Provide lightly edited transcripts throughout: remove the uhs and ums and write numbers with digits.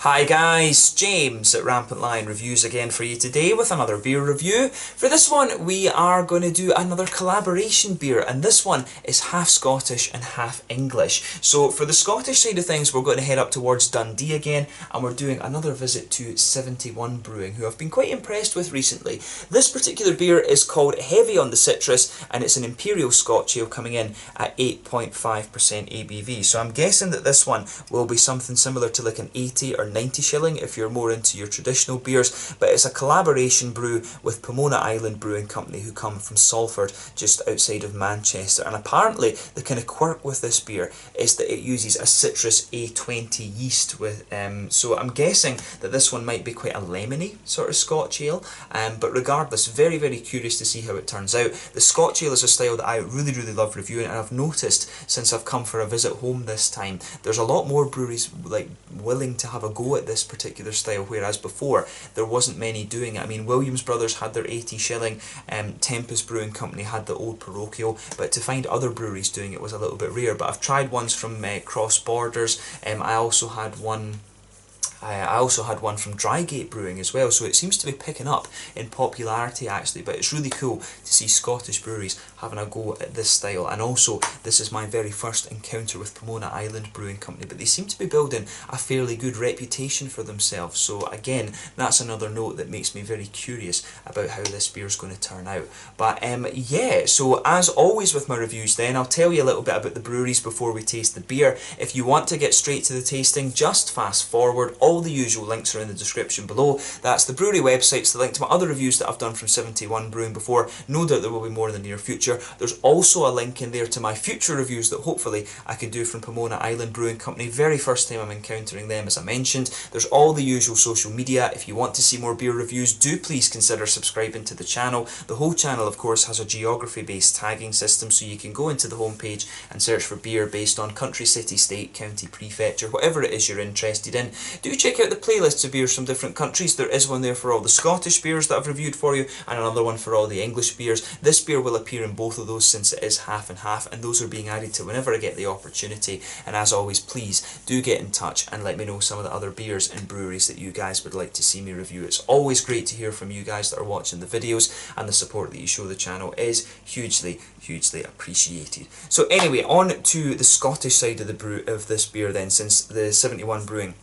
Hi guys, James at Rampant Lion Reviews again for you today with another beer review. For this one we are going to do another collaboration beer, and this one is half Scottish and half English. So for the Scottish side of things we're going to head up towards Dundee again, and we're doing another visit to 71 Brewing, who I've been quite impressed with recently. This particular beer is called Heavy on the Citrus, and it's an Imperial Scotch Ale coming in at 8.5% ABV. So I'm guessing that this one will be something similar to like an 80 or 90 shilling if you're more into your traditional beers, but it's a collaboration brew with Pomona Island Brewing Company, who come from Salford, just outside of Manchester. And apparently the kind of quirk with this beer is that it uses a citrus A20 yeast with so I'm guessing that this one might be quite a lemony sort of Scotch ale, but regardless, very curious to see how it turns out. The Scotch ale is a style that I really love reviewing, and I've noticed since I've come for a visit home this time, there's a lot more breweries like willing to have a go at this particular style, whereas before there wasn't many doing it. I mean, Williams Brothers had their 80 shilling, Tempest Brewing Company had the Old Parochial, but to find other breweries doing it was a little bit rare. But I've tried ones from Cross Borders. I also had one from Drygate Brewing as well, so it seems to be picking up in popularity actually, but it's really cool to see Scottish breweries having a go at this style. And also, this is my very first encounter with Pomona Island Brewing Company, but they seem to be building a fairly good reputation for themselves, so again, that's another note that makes me very curious about how this beer is going to turn out. But yeah, so as always with my reviews then, I'll tell you a little bit about the breweries before we taste the beer. If you want to get straight to the tasting, just fast forward. All the usual links are in the description below. That's the brewery websites, the link to my other reviews that I've done from 71 Brewing before. No doubt there will be more in the near future. There's also a link in there to my future reviews that hopefully I can do from Pomona Island Brewing Company. Very first time I'm encountering them, as I mentioned. There's all the usual social media. If you want to see more beer reviews, do please consider subscribing to the channel. The whole channel, of course, has a geography-based tagging system, so you can go into the homepage and search for beer based on country, city, state, county, prefecture, whatever it is you're interested in. Do check out the playlists of beers from different countries. There is one there for all the Scottish beers that I've reviewed for you, and another one for all the English beers. This beer will appear in both of those since it is half and half, and those are being added to whenever I get the opportunity. And as always, please do get in touch and let me know some of the other beers and breweries that you guys would like to see me review. It's always great to hear from you guys that are watching the videos, and the support that you show the channel is hugely appreciated. So anyway, on to the Scottish side of this beer then, since the 71 Brewing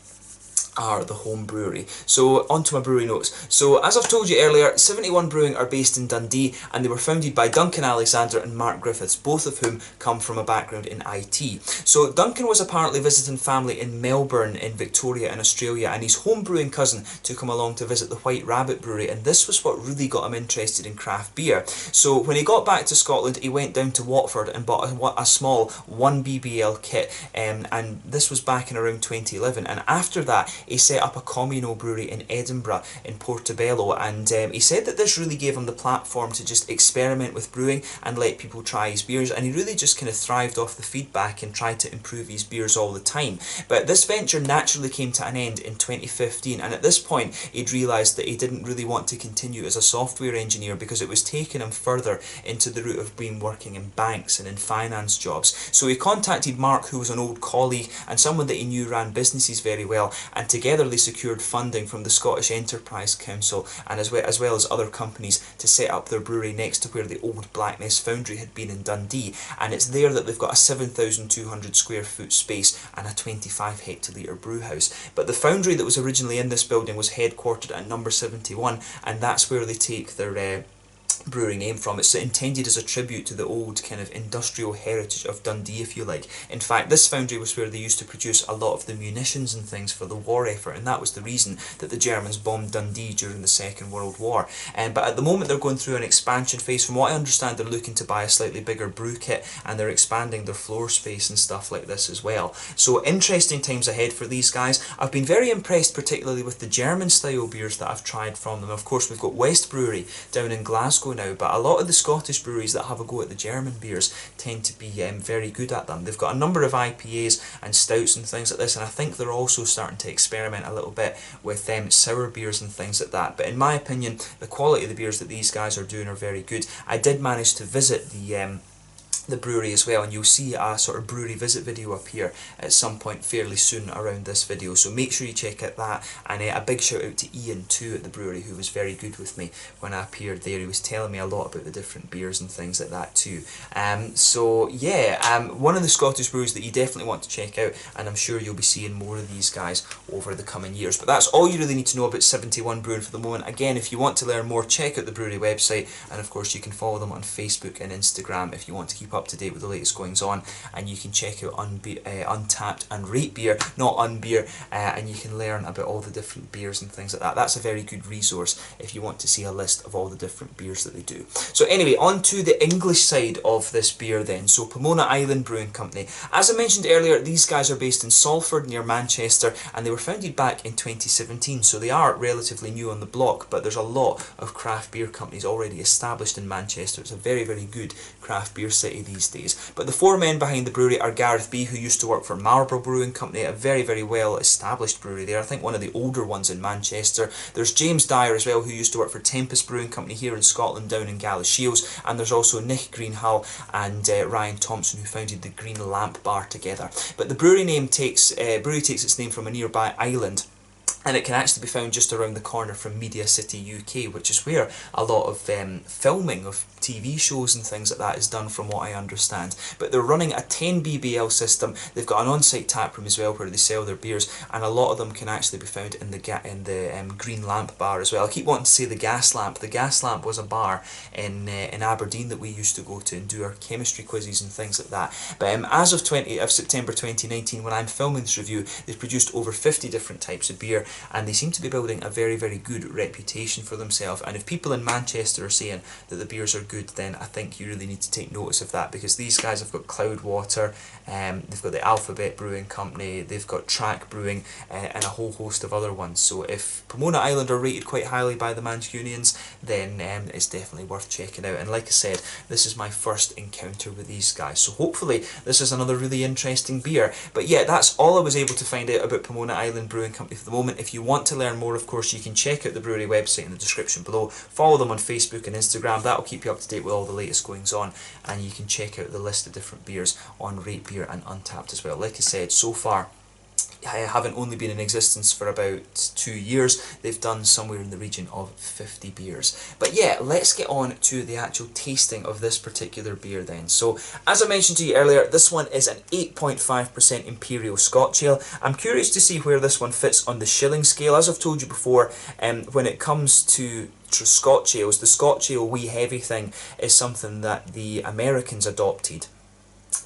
are the home brewery. So onto my brewery notes. So as I've told you earlier, 71 Brewing are based in Dundee, and they were founded by Duncan Alexander and Mark Griffiths, both of whom come from a background in IT. So Duncan was apparently visiting family in Melbourne in Victoria in Australia, and his home brewing cousin took him along to visit the White Rabbit Brewery, and this was what really got him interested in craft beer. So when he got back to Scotland, he went down to Watford and bought a small 1 BBL kit, and this was back in around 2011, and after that he set up a communal brewery in Edinburgh in Portobello, and he said that this really gave him the platform to just experiment with brewing and let people try his beers, and he really just kind of thrived off the feedback and tried to improve his beers all the time. But this venture naturally came to an end in 2015, and at this point he'd realised that he didn't really want to continue as a software engineer because it was taking him further into the route of working in banks and in finance jobs. So he contacted Mark, who was an old colleague and someone that he knew ran businesses very well, and together they secured funding from the Scottish Enterprise Council and as well as other companies to set up their brewery next to where the old Blackness Foundry had been in Dundee, and it's there that they've got a 7,200 square foot space and a 25 hectolitre brew house. But the foundry that was originally in this building was headquartered at number 71, and that's where they take their brewery name from. It's intended as a tribute to the old kind of industrial heritage of Dundee, if you like. In fact, this foundry was where they used to produce a lot of the munitions and things for the war effort, and that was the reason that the Germans bombed Dundee during the Second World War. But at the moment they're going through an expansion phase. From what I understand, they're looking to buy a slightly bigger brew kit, and they're expanding their floor space and stuff like this as well. So interesting times ahead for these guys. I've been very impressed particularly with the German style beers that I've tried from them. Of course, we've got West Brewery down in Glasgow now, but a lot of the Scottish breweries that have a go at the German beers tend to be very good at them. They've got a number of IPAs and stouts and things like this, and I think they're also starting to experiment a little bit with sour beers and things like that. But in my opinion, the quality of the beers that these guys are doing are very good. I did manage to visit the the brewery as well, and you'll see a sort of brewery visit video up here at some point fairly soon around this video, so make sure you check out that. And a big shout out to Ian too at the brewery, who was very good with me when I appeared there. He was telling me a lot about the different beers and things like that too. So yeah, one of the Scottish brews that you definitely want to check out, and I'm sure you'll be seeing more of these guys over the coming years. But that's all you really need to know about 71 Brewing for the moment. Again, if you want to learn more, check out the brewery website, and of course you can follow them on Facebook and Instagram if you want to keep up to date with the latest goings on. And you can check out Untappd and Rate Beer, not Unbeer, and you can learn about all the different beers and things like that. That's a very good resource if you want to see a list of all the different beers that they do. So anyway, on to the English side of this beer then. So Pomona Island Brewing Company. As I mentioned earlier, these guys are based in Salford near Manchester, and they were founded back in 2017, so they are relatively new on the block, but there's a lot of craft beer companies already established in Manchester. It's a very, very good craft beer city these days. But the four men behind the brewery are Gareth B, who used to work for Marlborough Brewing Company, a very, very well established brewery there, I think one of the older ones in Manchester. There's James Dyer as well, who used to work for Tempest Brewing Company here in Scotland down in Galashiels, and there's also Nick Greenhalgh and Ryan Thompson, who founded the Green Lamp Bar together. But the brewery takes its name from a nearby island, and it can actually be found just around the corner from Media City UK, which is where a lot of filming of TV shows and things like that is done, from what I understand. But they're running a 10 BBL system. They've got an on-site tap room as well where they sell their beers, and a lot of them can actually be found in the Green Lamp Bar as well. I keep wanting to say the Gas Lamp. The Gas Lamp was a bar in Aberdeen that we used to go to and do our chemistry quizzes and things like that. But as of September 2019, when I'm filming this review, they've produced over 50 different types of beer, and they seem to be building a very, very good reputation for themselves. And if people in Manchester are saying that the beers are good, then I think you really need to take notice of that, because these guys have got Cloudwater, they've got the Alphabet Brewing Company, they've got Track Brewing, and a whole host of other ones. So if Pomona Island are rated quite highly by the Mancunians, then it's definitely worth checking out. And like I said, this is my first encounter with these guys, so hopefully this is another really interesting beer. But yeah, that's all I was able to find out about Pomona Island Brewing Company for the moment. If you want to learn more, of course, you can check out the brewery website in the description below. Follow them on Facebook and Instagram. That'll keep you up to date with all the latest goings on, and you can check out the list of different beers on Rate Beer and Untappd as well. Like I said, so far haven't only been in existence for about 2 years. They've done somewhere in the region of 50 beers. But yeah, let's get on to the actual tasting of this particular beer then. So as I mentioned to you earlier, this one is an 8.5% Imperial Scotch Ale. I'm curious to see where this one fits on the shilling scale. As I've told you before, when it comes to Scotch ales, the Scotch Ale wee heavy thing is something that the Americans adopted.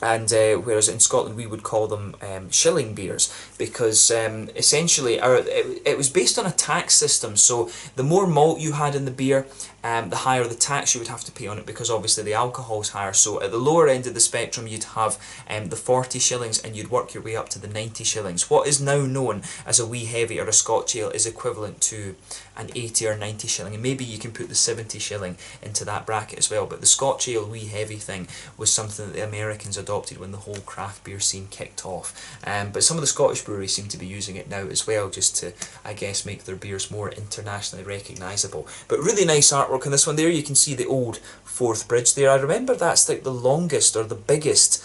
And whereas in Scotland we would call them shilling beers, because essentially it was based on a tax system. So the more malt you had in the beer, the higher the tax you would have to pay on it, because obviously the alcohol is higher. So at the lower end of the spectrum you'd have the 40 shillings, and you'd work your way up to the 90 shillings. What is now known as a wee heavy or a Scotch Ale is equivalent to an 80 or 90 shilling, and maybe you can put the 70 shilling into that bracket as well. But the Scotch Ale wee heavy thing was something that the Americans adopted when the whole craft beer scene kicked off. But some of the Scottish breweries seem to be using it now as well, just to, I guess, make their beers more internationally recognisable. But really nice artwork on this one. There you can see the old Forth Bridge there. I remember that's like the longest or the biggest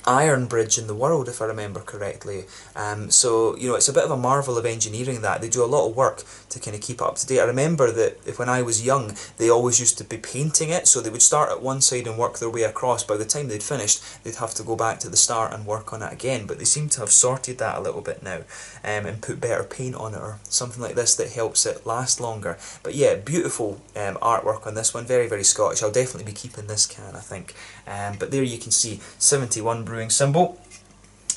iron bridge in the world, if I remember correctly. So, you know, it's a bit of a marvel of engineering that. They do a lot of work to kind of keep it up to date. I remember that when I was young, they always used to be painting it, so they would start at one side and work their way across. By the time they'd finished, they'd have to go back to the start and work on it again. But they seem to have sorted that a little bit now, and put better paint on it or something like this that helps it last longer. But yeah, beautiful artwork on this one. Very, very Scottish. I'll definitely be keeping this can, I think. But there you can see 71 brewing symbol.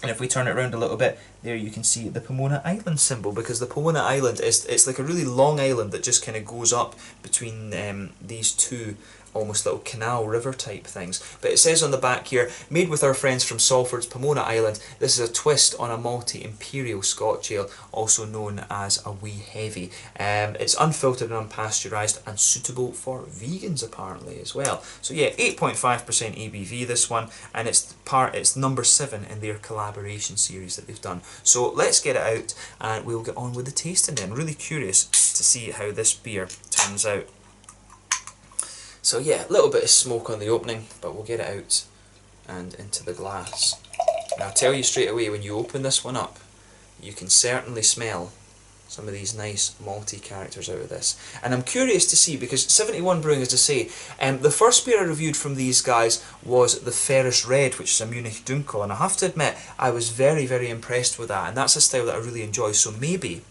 And if we turn it around a little bit, there you can see the Pomona Island symbol, because the Pomona Island it's like a really long island that just kind of goes up between these two almost little canal river type things. But it says on the back here, made with our friends from Salford's Pomona Island, this is a twist on a malty imperial Scotch ale, also known as a wee heavy. It's unfiltered and unpasteurised and suitable for vegans apparently as well. So yeah, 8.5% ABV this one, and it's number 7 in their collaboration series that they've done. So let's get it out and we'll get on with the tasting then. Really curious to see how this beer turns out. So yeah, a little bit of smoke on the opening, but we'll get it out and into the glass. And I'll tell you straight away, when you open this one up, you can certainly smell some of these nice malty characters out of this. And I'm curious to see, because 71 Brewing, as I say, the first beer I reviewed from these guys was the Ferris Red, which is a Munich Dunkel, and I have to admit, I was very, very impressed with that, and that's a style that I really enjoy, so maybe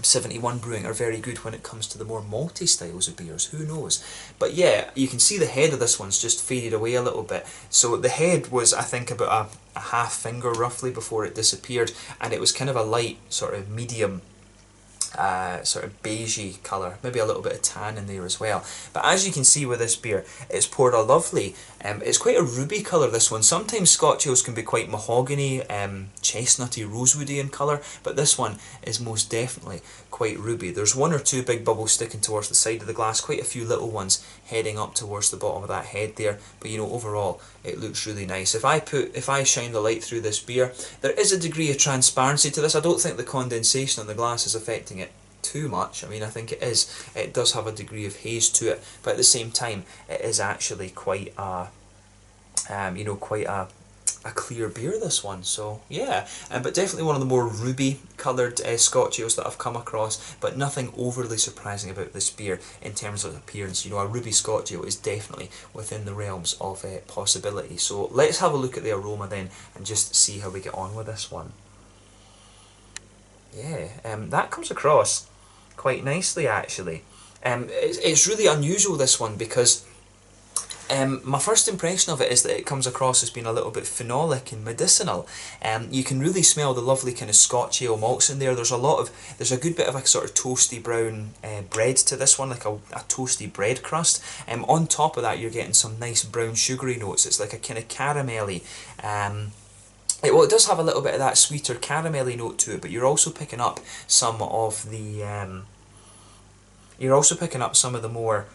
71 Brewing are very good when it comes to the more malty styles of beers, who knows. But yeah, you can see the head of this one's just faded away a little bit. So the head was, I think, about a half finger roughly before it disappeared, and it was kind of a light, sort of medium, sort of beigey colour, maybe a little bit of tan in there as well. But as you can see with this beer, it's poured a lovely, it's quite a ruby colour, this one. Sometimes Scotch ales can be quite mahogany, chestnutty, rosewoody in colour, but this one is most definitely quite ruby. There's one or two big bubbles sticking towards the side of the glass, quite a few little ones heading up towards the bottom of that head there, but you know, overall it looks really nice. If I shine the light through this beer, there is a degree of transparency to this. I don't think the condensation on the glass is affecting it too much. I mean, I think it does have a degree of haze to it, but at the same time it is actually quite a you know, quite a clear beer, this one. So yeah, but definitely one of the more ruby coloured Scotch ales that I've come across, but nothing overly surprising about this beer in terms of appearance. You know, a ruby Scotch ale is definitely within the realms of possibility. So let's have a look at the aroma then and just see how we get on with this one. Yeah, that comes across quite nicely actually. It's really unusual, this one, because my first impression of it is that it comes across as being a little bit phenolic and medicinal. You can really smell the lovely kind of Scotch ale malts in there. There's a good bit of a sort of toasty brown bread to this one, like a toasty bread crust. On top of that, you're getting some nice brown sugary notes. It's like a kind of caramelly. Well, it does have a little bit of that sweeter caramelly note to it, but you're also picking up some of the more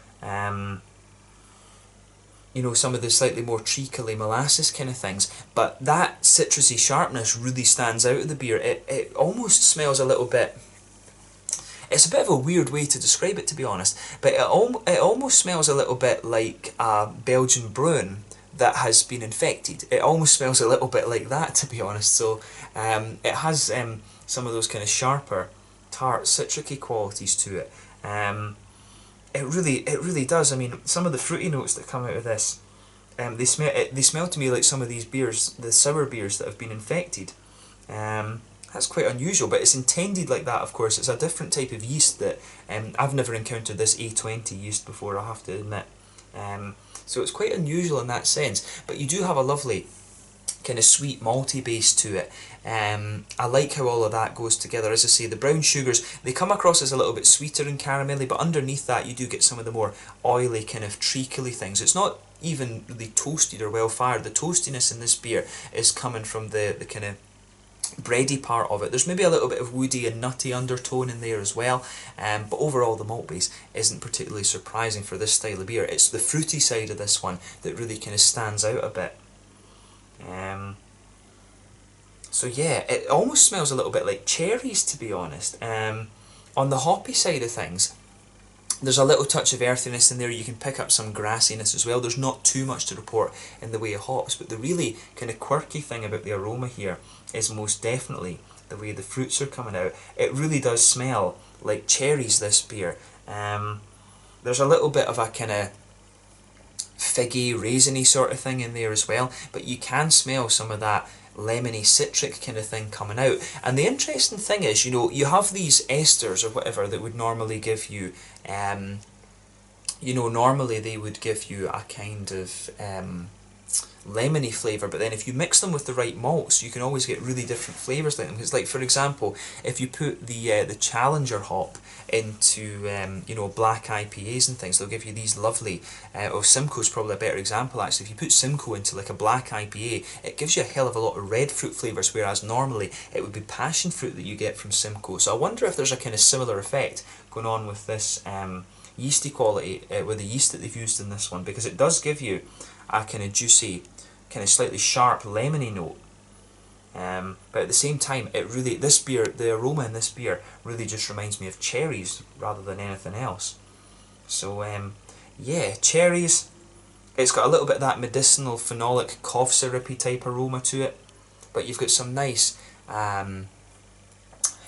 you know, some of the slightly more treacly molasses kind of things, but that citrusy sharpness really stands out of the beer. It almost smells a little bit, it's a bit of a weird way to describe it, to be honest, but it almost smells a little bit like a Belgian brewing that has been infected. It almost smells a little bit like that, to be honest. So it has some of those kind of sharper, tart, citricy qualities to it. It really does. I mean, some of the fruity notes that come out of this, they smell to me like some of these beers, the sour beers that have been infected. That's quite unusual, but it's intended like that, of course. It's a different type of yeast that I've never encountered this A20 yeast before, I have to admit. So it's quite unusual in that sense, but you do have a lovely kind of sweet malty base to it. I like how all of that goes together. As I say, the brown sugars, they come across as a little bit sweeter and caramelly, but underneath that you do get some of the more oily kind of treacly things. It's not even really toasted or well fired. The toastiness in this beer is coming from the kind of bready part of it. There's maybe a little bit of woody and nutty undertone in there as well, but overall the malt base isn't particularly surprising for this style of beer. It's the fruity side of this one that really kind of stands out a bit. So yeah, it almost smells a little bit like cherries, to be honest. On the hoppy side of things, there's a little touch of earthiness in there. You can pick up some grassiness as well. There's not too much to report in the way of hops, but the really kind of quirky thing about the aroma here is most definitely the way the fruits are coming out. It really does smell like cherries, this beer. There's a little bit of a kind of figgy, raisiny sort of thing in there as well, but you can smell some of that lemony citric kind of thing coming out. And the interesting thing is, you know, you have these esters or whatever that would normally give you, you know, normally they would give you a kind of lemony flavour, but then if you mix them with the right malts, you can always get really different flavours like them. Because, like, for example, if you put the Challenger hop into you know, black IPAs and things, they'll give you these lovely, Simcoe's probably a better example actually. If you put Simcoe into like a black IPA, it gives you a hell of a lot of red fruit flavours, whereas normally it would be passion fruit that you get from Simcoe. So I wonder if there's a kind of similar effect going on with this yeasty quality, with the yeast that they've used in this one, because it does give you a kind of juicy, kind of slightly sharp lemony note. But at the same time, it really, this beer, the aroma in this beer really just reminds me of cherries rather than anything else. So yeah, cherries. It's got a little bit of that medicinal phenolic cough syrupy type aroma to it, but you've got some nice,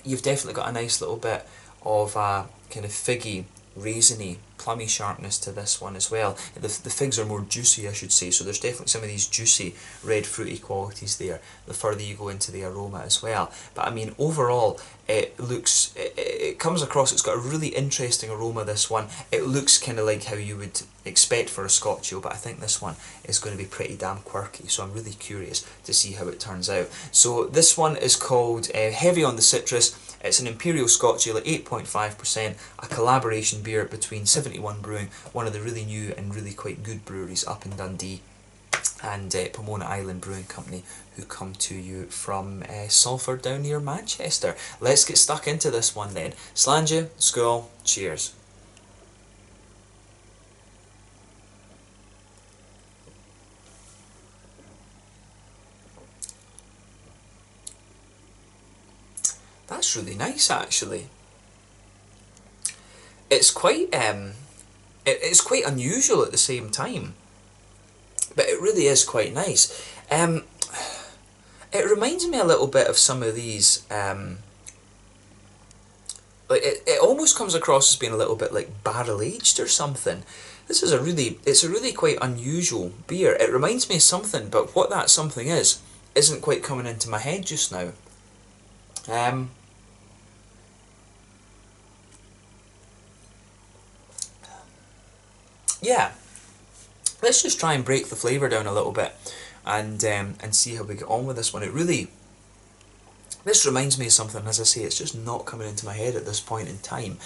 you've definitely got a nice little bit of kind of figgy, raisiny, plummy sharpness to this one as well. The figs are more juicy, I should say, so there's definitely some of these juicy red fruity qualities there the further you go into the aroma as well. But I mean, overall, it looks, it comes across, it's got a really interesting aroma, this one. It looks kind of like how you would expect for a Scotch Ale, but I think this one is going to be pretty damn quirky, so I'm really curious to see how it turns out. So this one is called Heavy on the Citrus. It's an Imperial Scotch Ale at 8.5%, a collaboration beer between 71 Brewing, one of the really new and really quite good breweries up in Dundee, and Pomona Island Brewing Company, who come to you from Salford down near Manchester. Let's get stuck into this one then. Slàinte, skål, cheers. That's really nice, actually. It's quite it's quite unusual at the same time, but it really is quite nice. It reminds me a little bit of some of these. Like it almost comes across as being a little bit like barrel aged or something. This is it's a really quite unusual beer. It reminds me of something, but what that something is isn't quite coming into my head just now. Yeah, let's just try and break the flavour down a little bit, and see how we get on with this one. This reminds me of something, as I say, it's just not coming into my head at this point in time.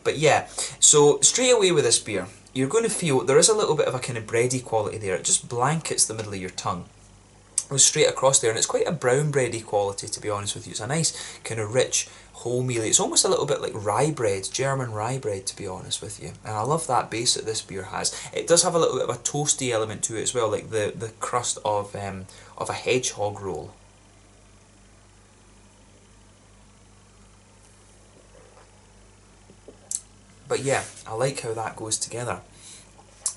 But yeah, so straight away with this beer, you're going to feel there is a little bit of a kind of bready quality there. It just blankets the middle of your tongue. Goes straight across there, and it's quite a brown bready quality, to be honest with you. It's a nice kind of rich wholemealy. It's almost a little bit like rye bread, German rye bread, to be honest with you. And I love that base that this beer has. It does have a little bit of a toasty element to it as well, like the crust of a hedgehog roll. But yeah, I like how that goes together.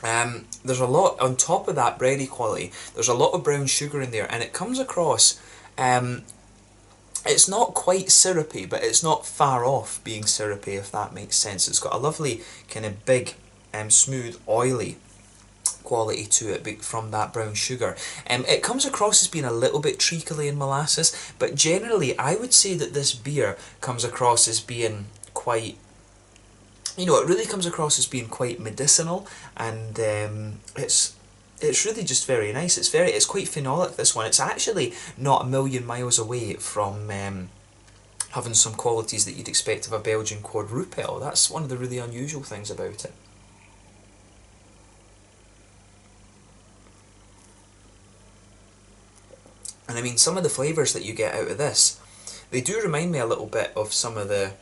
There's a lot, on top of that bready quality, there's a lot of brown sugar in there, and it comes across, it's not quite syrupy, but it's not far off being syrupy, if that makes sense. It's got a lovely kind of big, smooth, oily quality to it from that brown sugar. It comes across as being a little bit treacly in molasses, but generally I would say that this beer comes across as being quite, you know, it really comes across as being quite medicinal, and it's really just very nice. It's quite phenolic, this one. It's actually not a million miles away from having some qualities that you'd expect of a Belgian quadrupel. That's one of the really unusual things about it. And I mean, some of the flavours that you get out of this, they do remind me a little bit of some of the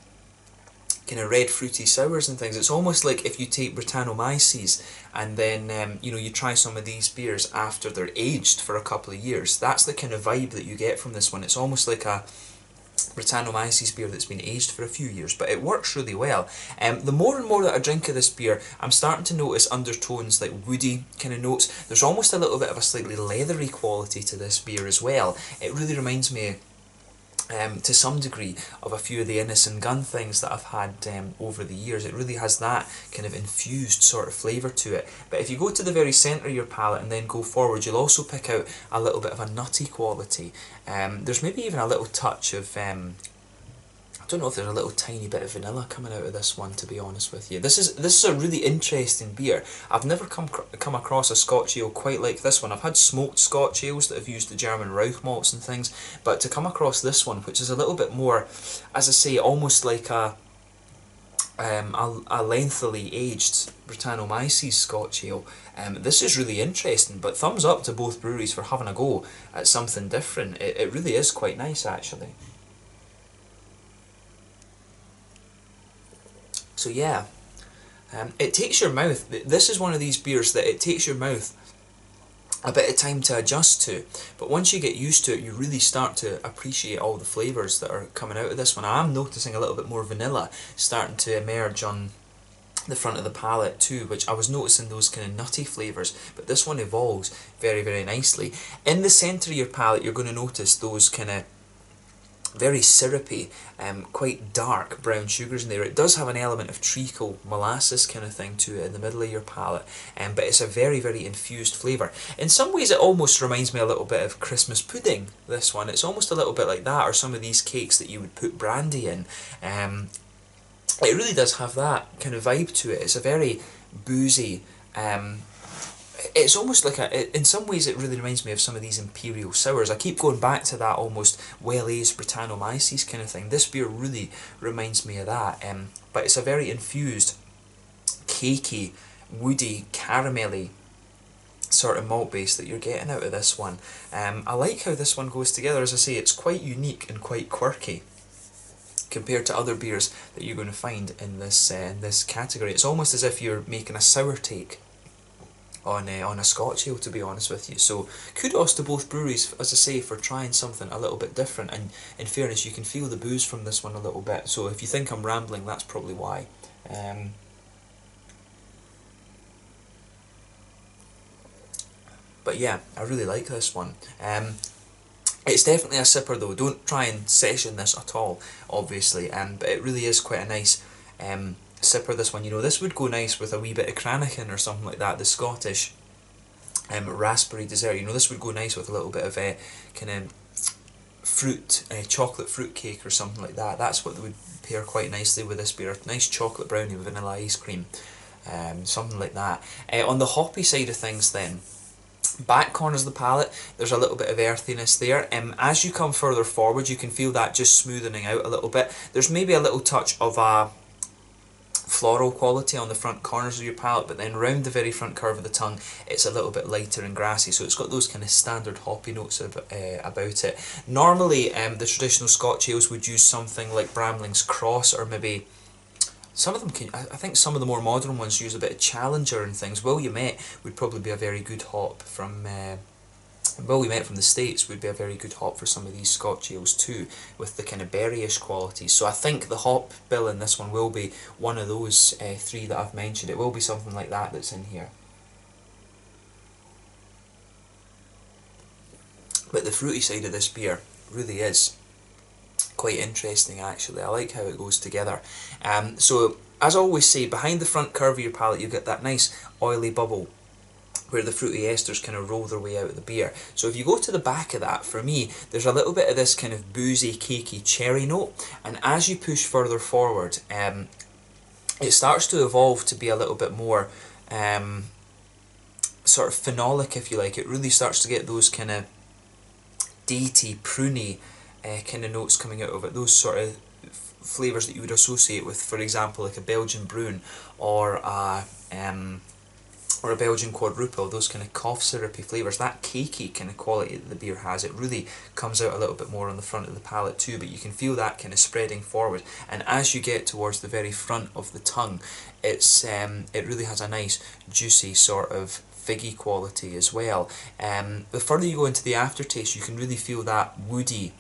kind of red fruity sours and things. It's almost like if you take Brettanomyces and then you know, you try some of these beers after they're aged for a couple of years. That's the kind of vibe that you get from this one. It's almost like a Brettanomyces beer that's been aged for a few years, but it works really well. The more and more that I drink of this beer, I'm starting to notice undertones like woody kind of notes. There's almost a little bit of a slightly leathery quality to this beer as well. It really reminds me to some degree of a few of the Innocent Gun things that I've had over the years. It really has that kind of infused sort of flavour to it. But if you go to the very centre of your palate and then go forward, you'll also pick out a little bit of a nutty quality. There's maybe even a little touch of I don't know if there's a little tiny bit of vanilla coming out of this one, to be honest with you. This is a really interesting beer. I've never come across a Scotch ale quite like this one. I've had smoked Scotch ales that have used the German Rauch malts and things, but to come across this one, which is a little bit more, as I say, almost like a lengthily aged Brettanomyces Scotch ale. This is really interesting, but thumbs up to both breweries for having a go at something different. It really is quite nice, actually. So yeah, it takes your mouth, this is one of these beers that it takes your mouth a bit of time to adjust to, but once you get used to it, you really start to appreciate all the flavours that are coming out of this one. I am noticing a little bit more vanilla starting to emerge on the front of the palate too, which I was noticing those kind of nutty flavours, but this one evolves very, very nicely. In the centre of your palate, you're going to notice those kind of very syrupy, quite dark brown sugars in there. It does have an element of treacle, molasses kind of thing to it in the middle of your palate, but it's a very, very infused flavour. In some ways it almost reminds me a little bit of Christmas pudding, this one. It's almost a little bit like that, or some of these cakes that you would put brandy in. It really does have that kind of vibe to it. It's a very boozy, it's almost like in some ways it really reminds me of some of these imperial sours. I keep going back to that almost well-aged Brettanomyces kind of thing. This beer really reminds me of that, but it's a very infused, cakey, woody, caramelly sort of malt base that you're getting out of this one. I like how this one goes together. As I say, it's quite unique and quite quirky compared to other beers that you're going to find in this category. It's almost as if you're making a sour take on a Scotch Ale, to be honest with you. So kudos to both breweries, as I say, for trying something a little bit different, and in fairness you can feel the booze from this one a little bit, so if you think I'm rambling, that's probably why. But yeah, I really like this one. It's definitely a sipper though. Don't try and session this at all, obviously, but it really is quite a nice sipper, this one. You know, this would go nice with a wee bit of Cranachan or something like that, the Scottish raspberry dessert. You know, this would go nice with a little bit of kind of fruit, chocolate fruit cake or something like that. That's what would pair quite nicely with this beer. A nice chocolate brownie with vanilla ice cream, something like that. On the hoppy side of things then, back corners of the palate, there's a little bit of earthiness there. As you come further forward, you can feel that just smoothing out a little bit. There's maybe a little touch of a floral quality on the front corners of your palate, but then round the very front curve of the tongue, it's a little bit lighter and grassy, so it's got those kind of standard hoppy notes about it. Normally, the traditional Scotch ales would use something like Bramling's Cross, or maybe some of them can. I think some of the more modern ones use a bit of Challenger and things. Williamette would probably be a very good hop from. Williamette from the States would be a very good hop for some of these Scotch ales too, with the kind of berryish qualities. So I think the hop bill in this one will be one of those three that I've mentioned. It will be something like that that's in here. But the fruity side of this beer really is quite interesting, actually. I like how it goes together. So as I always say, behind the front curve of your palate you get that nice oily bubble where the fruity esters kind of roll their way out of the beer. So if you go to the back of that, for me, there's a little bit of this kind of boozy, cakey cherry note, and as you push further forward, it starts to evolve to be a little bit more sort of phenolic, if you like. It really starts to get those kind of datey, pruny kind of notes coming out of it, those sort of flavours that you would associate with, for example, like a Belgian Brewing or a Belgian quadruple, those kind of cough syrupy flavours. That cakey kind of quality that the beer has, it really comes out a little bit more on the front of the palate too, but you can feel that kind of spreading forward, and as you get towards the very front of the tongue, it really has a nice juicy sort of figgy quality as well. The further you go into the aftertaste, you can really feel that woody,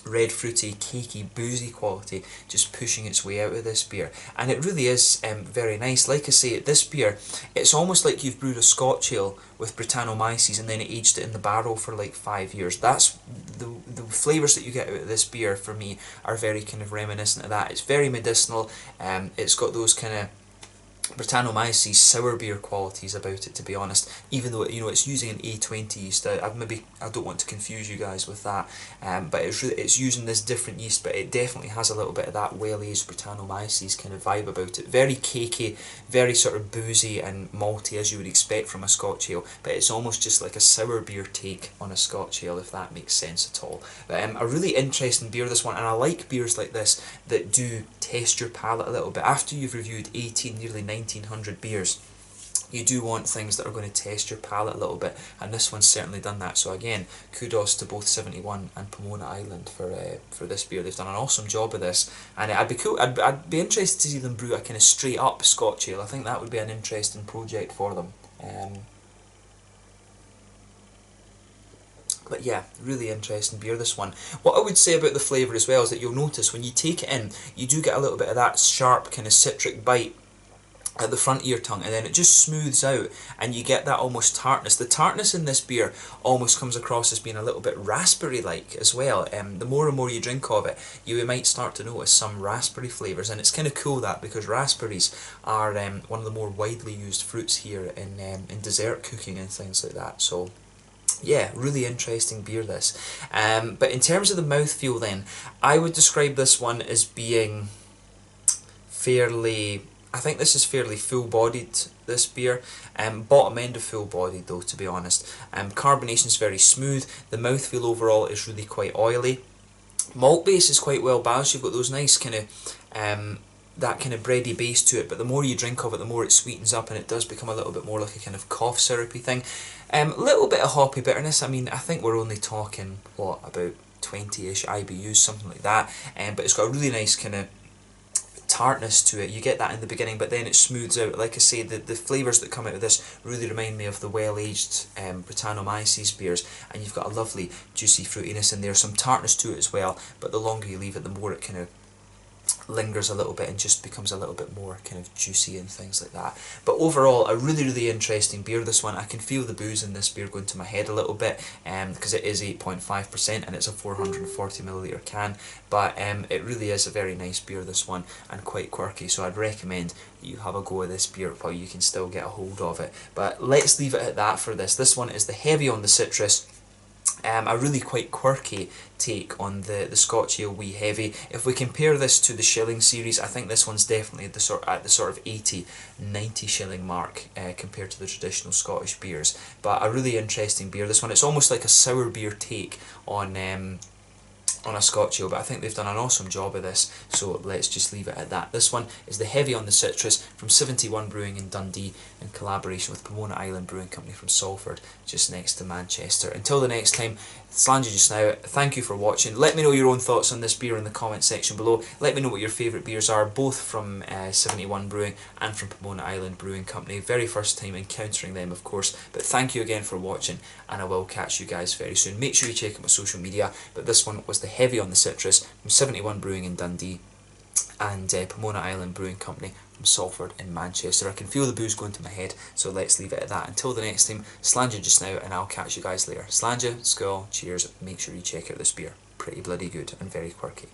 red fruity, cakey, boozy quality just pushing its way out of this beer, and it really is very nice. Like I say, this beer, it's almost like you've brewed a Scotch ale with Brettanomyces and then aged it in the barrel for like 5 years. That's the flavours that you get out of this beer, for me, are very kind of reminiscent of that. It's very medicinal, it's got those kind of Brettanomyces sour beer qualities about it, to be honest, even though it's using an A20 yeast. I don't want to confuse you guys with that, but it's using this different yeast, but it definitely has a little bit of that well-aged Brettanomyces kind of vibe about it. Very cakey, very sort of boozy and malty, as you would expect from a Scotch ale, but it's almost just like a sour beer take on a Scotch ale, if that makes sense at all. But a really interesting beer, this one, and I like beers like this that do test your palate a little bit. After you've reviewed 18, nearly 1900 beers, you do want things that are going to test your palate a little bit, and this one's certainly done that. So again, kudos to both 71 and Pomona Island for this beer. They've done an awesome job of this, and I'd be interested to see them brew a kind of straight up Scotch ale. I think that would be an interesting project for them. But yeah, really interesting beer, this one. What I would say about the flavour as well is that you'll notice when you take it in, you do get a little bit of that sharp kind of citric bite at the front of your tongue, and then it just smooths out and you get that almost tartness. The tartness in this beer almost comes across as being a little bit raspberry like as well. The more and more you drink of it, you might start to notice some raspberry flavours, and it's kind of cool that, because raspberries are one of the more widely used fruits here in dessert cooking and things like that. So yeah, really interesting beer this. But in terms of the mouthfeel then, I would describe this one as being fairly, I think this is fairly full-bodied, this beer. Bottom end of full-bodied though, to be honest. Carbonation is very smooth. The mouthfeel overall is really quite oily. Malt base is quite well balanced. You've got those nice kind of that kind of bready base to it, but the more you drink of it, the more it sweetens up, and it does become a little bit more like a kind of cough syrupy thing. Little bit of hoppy bitterness. I mean, I think we're only talking, what, about 20-ish IBUs, something like that. But it's got a really nice kind of tartness to it. You get that in the beginning, but then it smooths out. Like I say, the flavours that come out of this really remind me of the well-aged Brettanomyces beers, and you've got a lovely juicy fruitiness in there, some tartness to it as well, but the longer you leave it, the more it kind of lingers a little bit and just becomes a little bit more kind of juicy and things like that. But overall, a really interesting beer, this one. I can feel the booze in this beer going to my head a little bit, because it is 8.5% and it's a 440ml can, but it really is a very nice beer, this one, and quite quirky, so I'd recommend that you have a go at this beer while you can still get a hold of it. But let's leave it at that for this. This one is the heavy on the citrus. A really quite quirky take on the Scotch Ale Wee Heavy. If we compare this to the shilling series, I think this one's definitely at the sort of 80-90 shilling mark compared to the traditional Scottish beers. But a really interesting beer, this one. It's almost like a sour beer take on a Scotch Ale, but I think they've done an awesome job of this, so let's just leave it at that. This one is the Heavy on the Citrus from 71 Brewing in Dundee, in collaboration with Pomona Island Brewing Co from Salford, just next to Manchester. Until the next time, Slanger just now, thank you for watching. Let me know your own thoughts on this beer in the comment section below. Let me know what your favourite beers are, both from 71 Brewing and from Pomona Island Brewing Company. Very first time encountering them, of course, but thank you again for watching, and I will catch you guys very soon. Make sure you check out my social media, but this one was the Heavy on the Citrus from 71 Brewing in Dundee and Pomona Island Brewing Company from Salford in Manchester. I can feel the booze going to my head, so let's leave it at that. Until the next time, Slanger just now, and I'll catch you guys later. Slanger, skull, cheers, make sure you check out this beer. Pretty bloody good and very quirky.